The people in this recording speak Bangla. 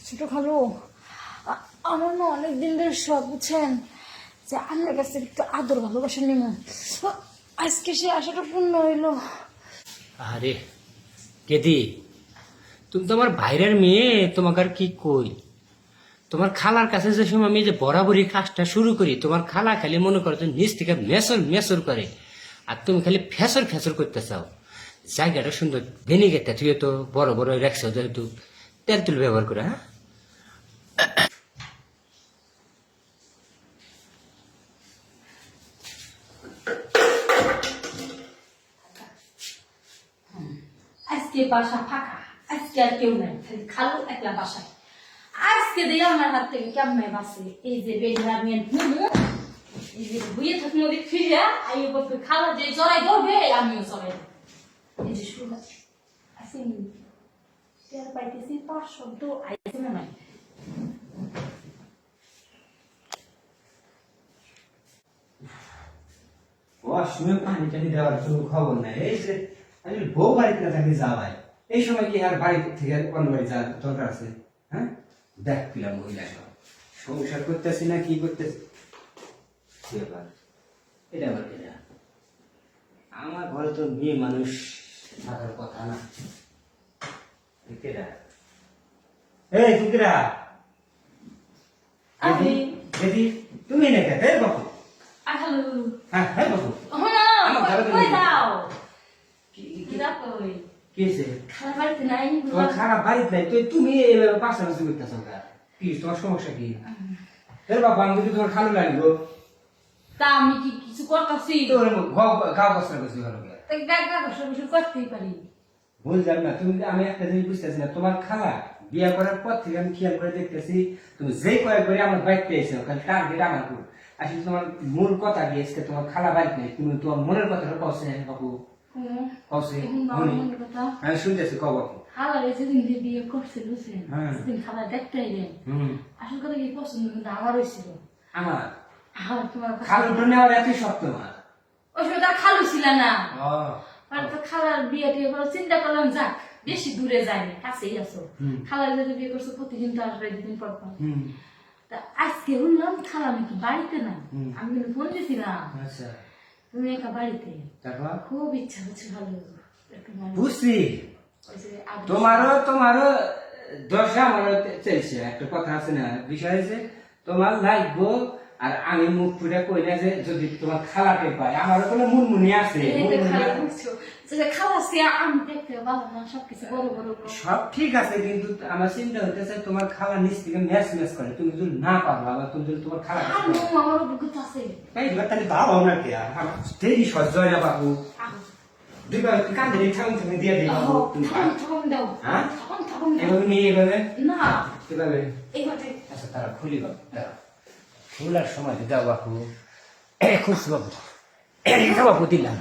ছোট খালু, আমার না অনেকদিন ধরে শখ, বুঝছেন, যে আপনার কাছ থেকে একটু আদর ভালোবাসা নিব। আজকে সে আশাটা পূর্ণ হইল। আরে কেদি, তুমি তো আমার ভাইরের মেয়ে, তোমাকে আর কি কই। তোমার খালার কাছে যে সময় আমি যে বরাবরই কাজটা শুরু করি, তোমার খালা খালি মনে করো যে নিচ থেকে মেসর মেসর করে, আর তুমি খালি ফেসর ফেসর করতে চাও। জায়গাটা সুন্দর ভেঙে গেতে, তুই তো বড় বড় রাখছো যেহেতু তেল তুল ব্যবহার করে। হ্যাঁ, আজকে বাসা ফাঁকা, আজকে আর কেউ নাই, খালি খালু একলা বাসায়। আজকে দিয়ে আমার হাত থেকে কেমন বাসে। এই যে বেঞ্জামিন এই যে বুয়ে থাকলে ওদের ফিরে আইও বলবে খালা যে জড়াই ধরবে, আমিও জড়াই। এই যে শুরু আসেনি, তেল পাইতেছি, পাঁচ শব্দ আইছে না নাই। অসময়ে পানি টানি দেওয়ার কোনো খবর নাই। এই যে আমি বউ বাড়িতে না থাকলে যাওয়াই, এই সময় কি আর বাড়ি থেকে অন্য বাড়ি যাওয়ার দরকার আছে? হ্যাঁ, দেখ পিলাম মহিলা সব সংসার করতেছি না কি করতেছি। এটা আবার কেনা, আমার ঘরে তো মেয়ে মানুষ থাকার কথা না। কেরা এই কুকিরা, দিদি তুমি না কে বাবু? খালু হ্যাঁ হ্যাঁ বাবু, কই যাও? কি রাত কই? কি হয়েছে? খালা বাড়িতে নাই? তোমার খারাপ বাড়িতে নাই, তো তুমি এইভাবে পাশাপাশি করতেছো না, কি তোমার সমস্যা কি? বাবা, আমি যদি তোমার খালো লাগলো তা আমি কি কিছু করতেছি? গাও কষ্ট করছি ভালো করে করতেই পারি। বুঝলাম না, তুমি আমি একটা জিনিস বুঝতেছি না। তোমার খালা বিয়ে করার পর থেকে আমি খেয়াল করে দেখতেছি, তুমি যে কয়েকবারই আমার বাড়িতে এসে খালি টার্গেট আমার উপর। আসলে তোমার মূল কথা কি আজকে তোমার খালা বাড়িতে নেই, তুমি তোমার মনের কথাটা কছে বাবু, কছে আমি শুনতেছি কব। খালা যেদিন বিয়ে করছে বুঝছেন, সেদিন খালা দেখতে এলেন। আসল কথা কি পছন্দ কিন্তু আমার হয়েছিল। আমার তোমার খালু নেওয়ার এতই শক্ত আমার। ওই সময় তার খালু ছিল না, তো খালার বিয়ে টিয়ে করার চিন্তা করলাম, যাক বেশি দূরে যায়নি, কাছেই আছো। খালার যদি বিয়ে করছো প্রতিদিন তো আসবে, দুদিন পর পর। তা আজকে শুনলাম খালা নাকি বাড়িতে না। আমি কিন্তু ফোন দিয়েছিলাম, তুমি একা বাড়িতে। খুব ইচ্ছা হচ্ছে ভালো বুঝছি, তোমারও দশা আমারও চলছে। একটা কথা আছে না, বিষয় হয়েছে তোমার লাগবো, আর আমি মুখ ফুটে কই না যে যদি তোমার খালাকে পাই। আমারও কোনো মুনমুনি আছে, সব ঠিক আছে, কিন্তু আমার চিন্তা হইতেছে তোমার খালা নিচ থেকে ম্যাচ ম্যাচ করে। তুমি যদি না পারো, আবার তুমি যদি তোমার খালা আমার অভিজ্ঞতা আছে, তাহলে ভালো না কে আমার দেরি সহ্য হয় না বাবু। দুইবার কান্দে ঠাকুন তুমি দিয়ে দিই বাবু, তুমি দাও। হ্যাঁ এভাবে নিয়ে এভাবে না এভাবে। এইভাবে আচ্ছা, তারা খুলি বাবু, খোলার সময় দাও বাবু। খুশ বাবু, বাবু দিলাম।